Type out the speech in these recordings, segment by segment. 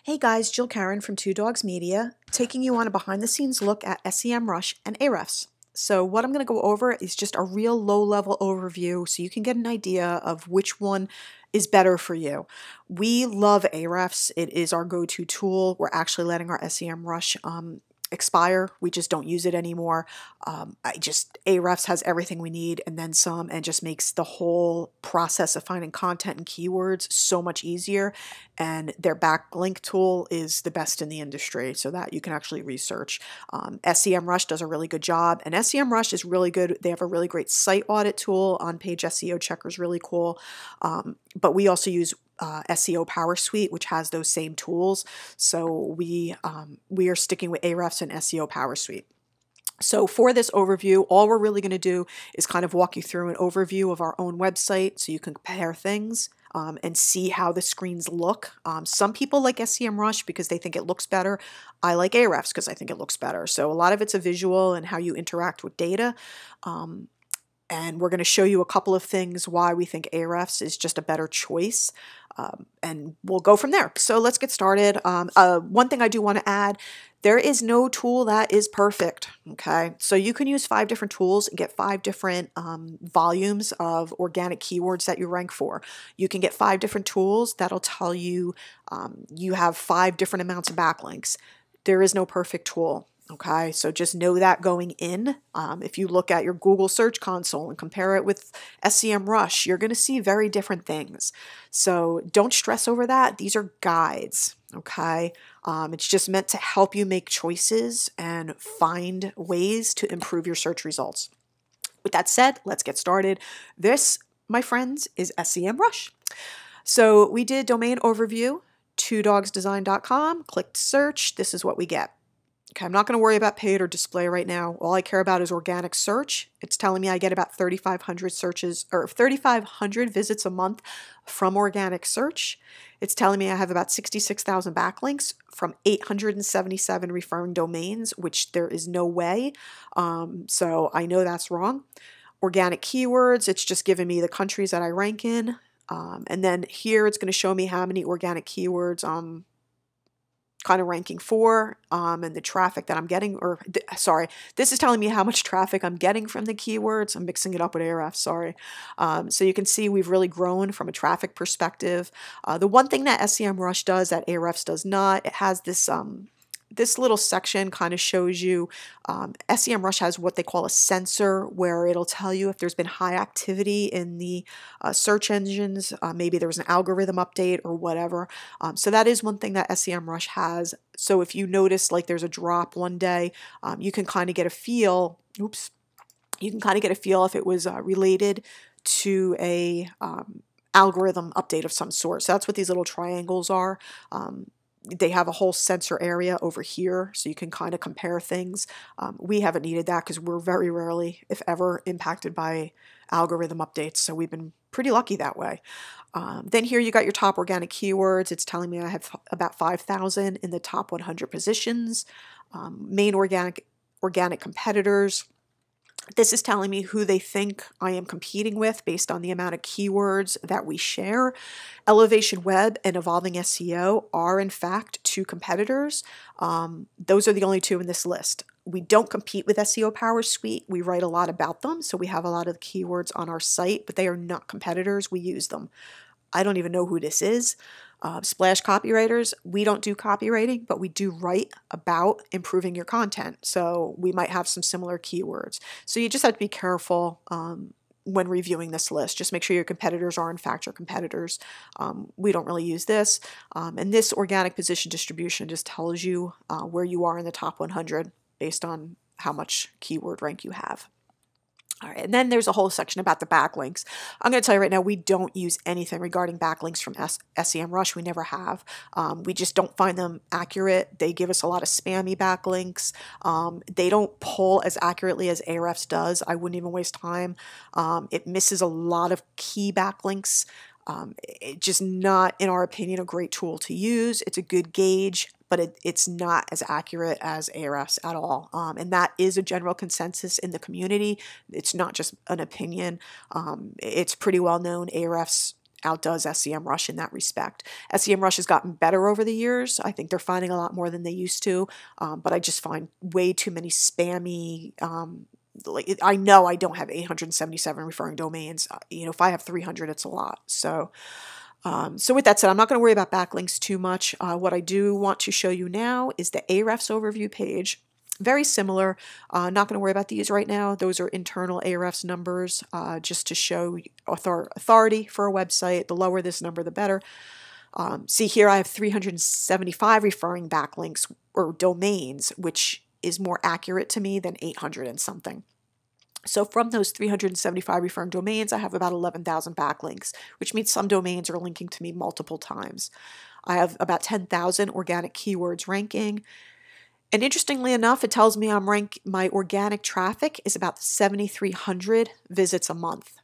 Hey guys, Jill Karen from Two Dogs Media, taking you on a behind-the-scenes look at SEMrush and Ahrefs. So what I'm going to go over is just a real low-level overview so you can get an idea of which one is better for you. We love Ahrefs. It is our go-to tool. We're actually letting our SEMrush expire. We just don't use it anymore. Ahrefs has everything we need and then some, and just makes the whole process of finding content and keywords so much easier. And their backlink tool is the best in the industry, so that you can actually research. SEMrush does a really good job, and SEMrush is really good. They have a really great site audit tool. On-page SEO checker is really cool, but we also use SEO Power Suite, which has those same tools. So we are sticking with Ahrefs and SEO Power Suite. So for this overview, all we're really going to do is kind of walk you through an overview of our own website so you can compare things and see how the screens look. Some people like SEMrush because they think it looks better. I like Ahrefs because I think it looks better. So a lot of it's a visual and how you interact with data. And we're going to show you a couple of things why we think Ahrefs is just a better choice. And we'll go from there. So let's get started. One thing I do want to add, there is no tool that is perfect, okay? So you can use 5 different tools and get 5 different volumes of organic keywords that you rank for. You can get 5 different tools that'll tell you you have 5 different amounts of backlinks. There is no perfect tool. Okay, so just know that going in. If you look at your Google Search Console and compare it with SEMrush, you're going to see very different things. So don't stress over that. These are guides, okay? It's just meant to help you make choices and find ways to improve your search results. With that said, let's get started. This, my friends, is SEMrush. So we did domain overview, twodogsdesign.com, clicked search. This is what we get. Okay, I'm not going to worry about paid or display right now. All I care about is organic search. It's telling me I get about 3,500 searches or 3,500 visits a month from organic search. It's telling me I have about 66,000 backlinks from 877 referring domains, which there is no way. So I know that's wrong. Organic keywords, it's just giving me the countries that I rank in. And then here it's going to show me how many organic keywords kind of ranking for, and the traffic that I'm getting, sorry, this is telling me how much traffic I'm getting from the keywords. I'm mixing it up with Ahrefs, sorry. So you can see we've really grown from a traffic perspective. The one thing that SEMrush does that Ahrefs does not, it has this this little section kind of shows you, SEMrush has what they call a sensor, where it'll tell you if there's been high activity in the search engines, maybe there was an algorithm update or whatever. So that is one thing that SEMrush has. So if you notice like there's a drop one day, you can kind of get a feel, you can kind of get a feel if it was related to a algorithm update of some sort. So that's what these little triangles are. They have a whole sensor area over here, so you can kind of compare things. We haven't needed that because we're very rarely, if ever, impacted by algorithm updates, so we've been pretty lucky that way. Then here you got your top organic keywords. It's telling me I have about 5,000 in the top 100 positions. Main organic competitors. This is telling me who they think I am competing with based on the amount of keywords that we share. Elevation Web and Evolving SEO are, in fact, 2 competitors. Those are the only 2 in this list. We don't compete with SEO Power Suite. We write a lot about them, so we have a lot of keywords on our site, but they are not competitors. We use them. I don't even know who this is. Splash copywriters, we don't do copywriting, but we do write about improving your content. So we might have some similar keywords. So you just have to be careful when reviewing this list. Just make sure your competitors are in fact your competitors. We don't really use this. And this organic position distribution just tells you where you are in the top 100 based on how much keyword rank you have. All right, and then there's a whole section about the backlinks. I'm going to tell you right now, we don't use anything regarding backlinks from SEMrush. We never have. We just don't find them accurate. They give us a lot of spammy backlinks. They don't pull as accurately as Ahrefs does. I wouldn't even waste time. It misses a lot of key backlinks. It's just not, in our opinion, a great tool to use. It's a good gauge, but it's not as accurate as Ahrefs at all. And that is a general consensus in the community. It's not just an opinion. It's pretty well known. Ahrefs outdoes SEMrush in that respect. SEMrush has gotten better over the years. I think they're finding a lot more than they used to, but I just find way too many spammy. Like I know I don't have 877 referring domains. You know, if I have 300, it's a lot. So with that said, I'm not going to worry about backlinks too much. What I do want to show you now is the Ahrefs overview page. Very similar. Not going to worry about these right now. Those are internal Ahrefs numbers just to show authority for a website. The lower this number, the better. See here I have 375 referring backlinks or domains, which is more accurate to me than 800 and something. So from those 375 referring domains, I have about 11,000 backlinks, which means some domains are linking to me multiple times. I have about 10,000 organic keywords ranking. And interestingly enough, it tells me my organic traffic is about 7,300 visits a month.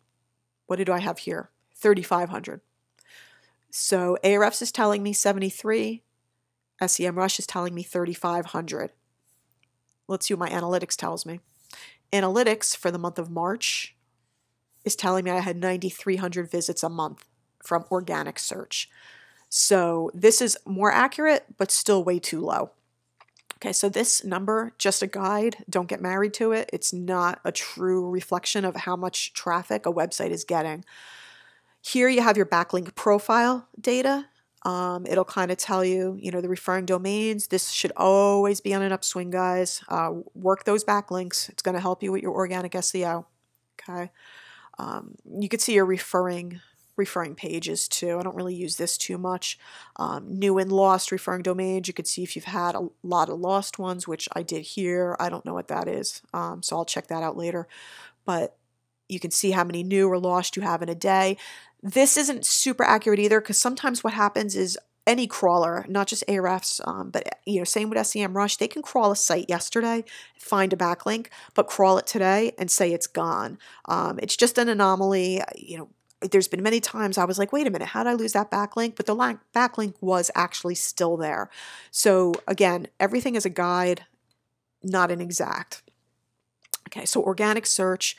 What do I have here? 3,500. So Ahrefs is telling me 73. SEMrush is telling me 3,500. Let's see what my analytics tells me. Analytics for the month of March is telling me I had 9,300 visits a month from organic search. So this is more accurate, but still way too low. Okay, so this number, just a guide, don't get married to it. It's not a true reflection of how much traffic a website is getting. Here you have your backlink profile data. It'll kind of tell you, you know, the referring domains. This should always be on an upswing, guys. Work those backlinks. It's going to help you with your organic SEO. Okay. You could see your referring pages too. I don't really use this too much. New and lost referring domains. You could see if you've had a lot of lost ones, which I did here. I don't know what that is. So I'll check that out later. But you can see how many new or lost you have in a day. This isn't super accurate either, because sometimes what happens is any crawler, not just Ahrefs, but you know, same with SEMrush, they can crawl a site yesterday, find a backlink, but crawl it today and say it's gone. It's just an anomaly. You know, there's been many times I was like, wait a minute, how did I lose that backlink? But the backlink was actually still there. So again, everything is a guide, not an exact. Okay, so organic search,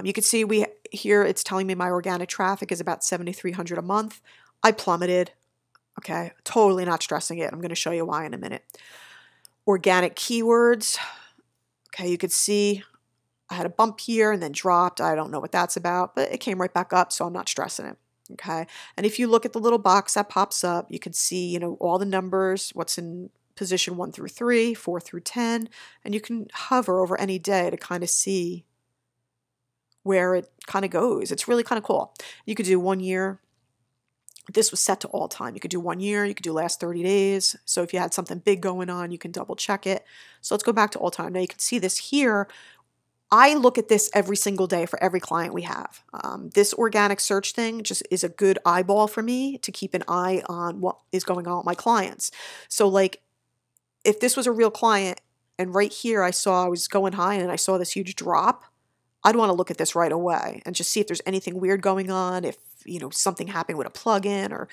you can see here it's telling me my organic traffic is about 7,300 a month. I plummeted. Okay, totally not stressing it. I'm going to show you why in a minute. Organic keywords. Okay, you could see I had a bump here and then dropped. I don't know what that's about, but it came right back up, so I'm not stressing it. Okay, and if you look at the little box that pops up, you can see, you know, all the numbers, what's in position 1 through 3, 4 through 10, and you can hover over any day to kind of see where it kind of goes. It's really kind of cool. You could do 1 year. This was set to all time. You could do 1 year, you could do last 30 days. So if you had something big going on, you can double check it. So let's go back to all time. Now you can see this here. I look at this every single day for every client we have. This organic search thing just is a good eyeball for me to keep an eye on what is going on with my clients. So like, if this was a real client and right here I saw I was going high and I saw this huge drop, I'd want to look at this right away and just see if there's anything weird going on, if, you know, something happened with a plugin or,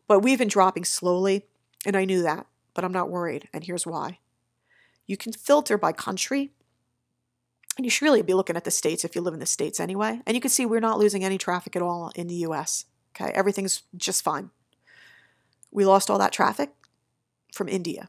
but we've been dropping slowly and I knew that, but I'm not worried. And here's why. You can filter by country, and you should really be looking at the states if you live in the states anyway. And you can see we're not losing any traffic at all in the US. Okay. Everything's just fine. We lost all that traffic from India.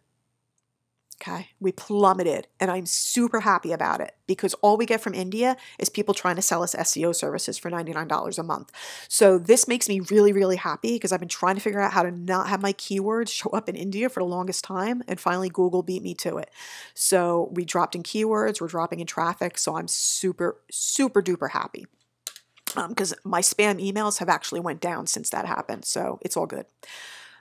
Okay, we plummeted, and I'm super happy about it because all we get from India is people trying to sell us SEO services for $99 a month. So this makes me really, really happy because I've been trying to figure out how to not have my keywords show up in India for the longest time, and finally Google beat me to it. So we dropped in keywords, we're dropping in traffic, so I'm super, super duper happy because my spam emails have actually went down since that happened, so it's all good.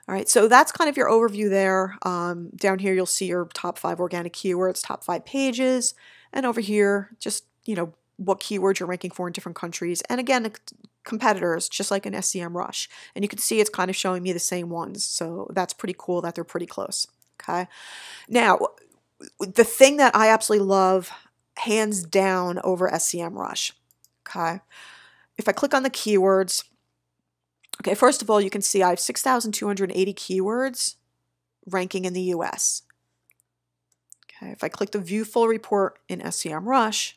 All right, so that's kind of your overview there. Down here, you'll see your top 5 organic keywords, top 5 pages. And over here, just, you know, what keywords you're ranking for in different countries. And again, competitors, just like an SEMrush. And you can see it's kind of showing me the same ones. So that's pretty cool that they're pretty close. Okay. Now, the thing that I absolutely love, hands down over SEMrush. Okay. If I click on the keywords, okay, first of all, you can see I have 6,280 keywords ranking in the US. Okay, if I click the View Full Report in SEMrush,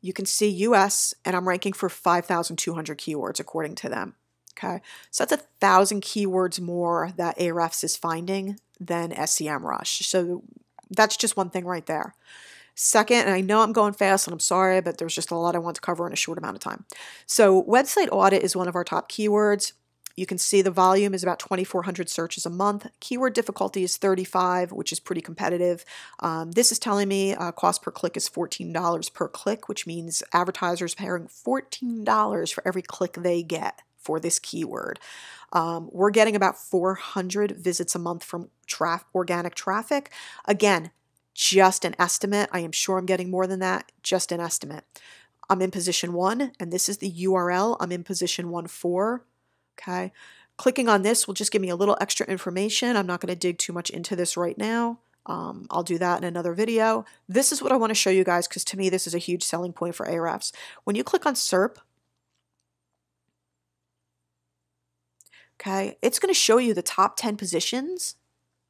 you can see US, and I'm ranking for 5,200 keywords according to them. Okay, so that's 1,000 keywords more that Ahrefs is finding than SEMrush. So that's just one thing right there. Second, and I know I'm going fast and I'm sorry, but there's just a lot I want to cover in a short amount of time. So website audit is one of our top keywords. You can see the volume is about 2,400 searches a month. Keyword difficulty is 35, which is pretty competitive. This is telling me cost per click is $14 per click, which means advertisers paying $14 for every click they get for this keyword. We're getting about 400 visits a month from organic traffic. Again, just an estimate. I am sure I'm getting more than that, just an estimate. I'm in position 1, and this is the URL I'm in position 1 for. Okay, clicking on this will just give me a little extra information. I'm not going to dig too much into this right now. I'll do that in another video. This is what I want to show you guys because to me this is a huge selling point for Ahrefs. When you click on SERP, okay, it's going to show you the top 10 positions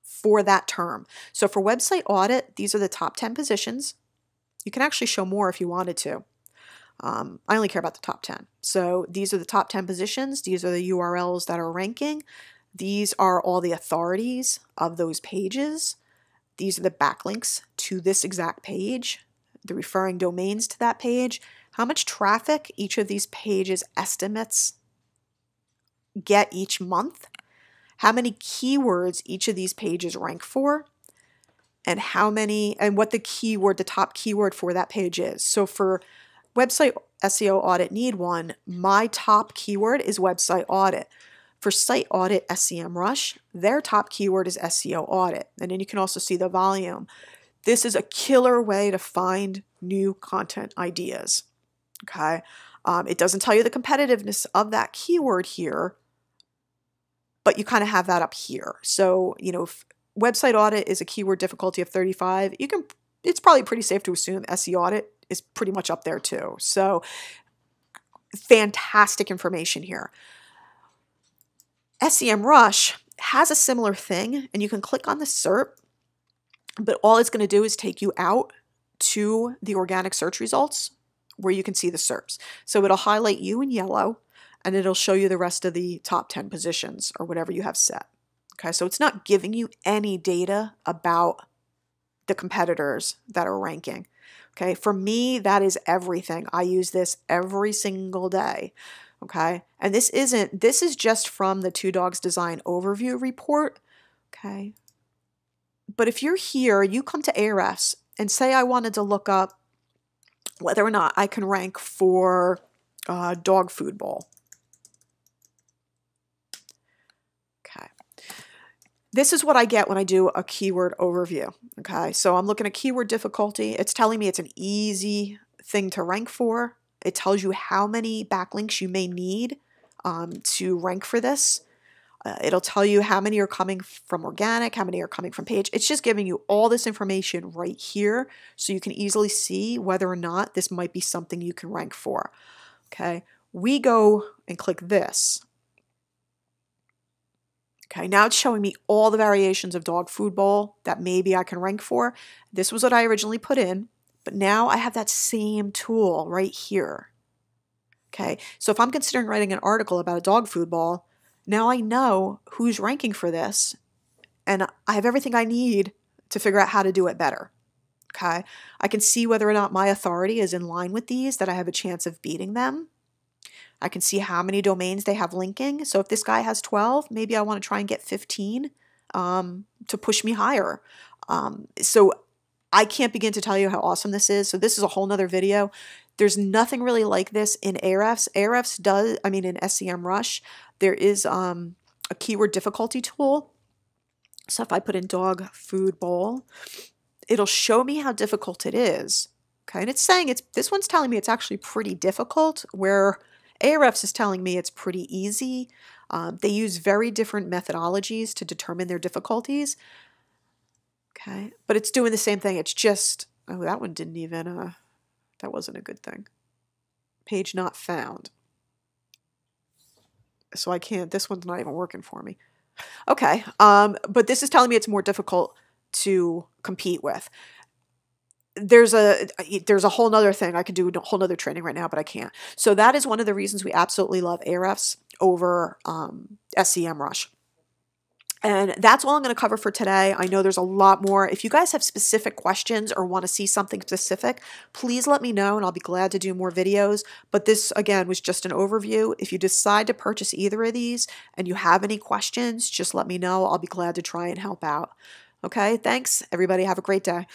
for that term. So for website audit, these are the top 10 positions. You can actually show more if you wanted to. I only care about the top 10. So these are the top 10 positions. These are the URLs that are ranking. These are all the authorities of those pages. These are the backlinks to this exact page, the referring domains to that page, how much traffic each of these pages estimates get each month, how many keywords each of these pages rank for, and what the top keyword for that page is. So for Website SEO Audit Need One, my top keyword is Website Audit. For Site Audit SEMrush, their top keyword is SEO Audit. And then you can also see the volume. This is a killer way to find new content ideas. Okay, it doesn't tell you the competitiveness of that keyword here, but you kind of have that up here. So, you know, if Website Audit is a keyword difficulty of 35, it's probably pretty safe to assume SEO Audit is pretty much up there too. So fantastic information here. SEMrush has a similar thing, and you can click on the SERP, but all it's going to do is take you out to the organic search results where you can see the SERPs. So it'll highlight you in yellow, and it'll show you the rest of the top 10 positions or whatever you have set. Okay, so it's not giving you any data about the competitors that are ranking. Okay, for me, that is everything. I use this every single day. Okay, and this is just from the Two Dogs Design Overview report. Okay, but if you're here, you come to Ahrefs and say I wanted to look up whether or not I can rank for dog food bowl. Okay, this is what I get when I do a keyword overview. Okay, so I'm looking at keyword difficulty. It's telling me it's an easy thing to rank for. It tells you how many backlinks you may need to rank for this. It'll tell you how many are coming from organic, how many are coming from page. It's just giving you all this information right here so you can easily see whether or not this might be something you can rank for. Okay, we go and click this. Okay, now it's showing me all the variations of dog food bowl that maybe I can rank for. This was what I originally put in, but now I have that same tool right here. Okay, so if I'm considering writing an article about a dog food bowl, now I know who's ranking for this, and I have everything I need to figure out how to do it better. Okay, I can see whether or not my authority is in line with these, that I have a chance of beating them. I can see how many domains they have linking. So if this guy has 12, maybe I want to try and get 15 to push me higher. So I can't begin to tell you how awesome this is. So this is a whole nother video. There's nothing really like this in Ahrefs. In SEMrush, there is a keyword difficulty tool. So if I put in dog food bowl, it'll show me how difficult it is. Okay, and it's saying this one's telling me it's actually pretty difficult, where Ahrefs is telling me it's pretty easy. They use very different methodologies to determine their difficulties. Okay, but it's doing the same thing. It's just, oh, that one didn't even, that wasn't a good thing. Page not found. So I can't, this one's not even working for me. Okay, but this is telling me it's more difficult to compete with. there's a whole nother thing I could do, a whole nother training right now, but I can't. So that is one of the reasons we absolutely love Ahrefs over SEMrush. And that's all I'm going to cover for today. I know there's a lot more. If you guys have specific questions or want to see something specific, please let me know and I'll be glad to do more videos. But this, again, was just an overview. If you decide to purchase either of these and you have any questions, just let me know. I'll be glad to try and help out. Okay, thanks, everybody. Have a great day.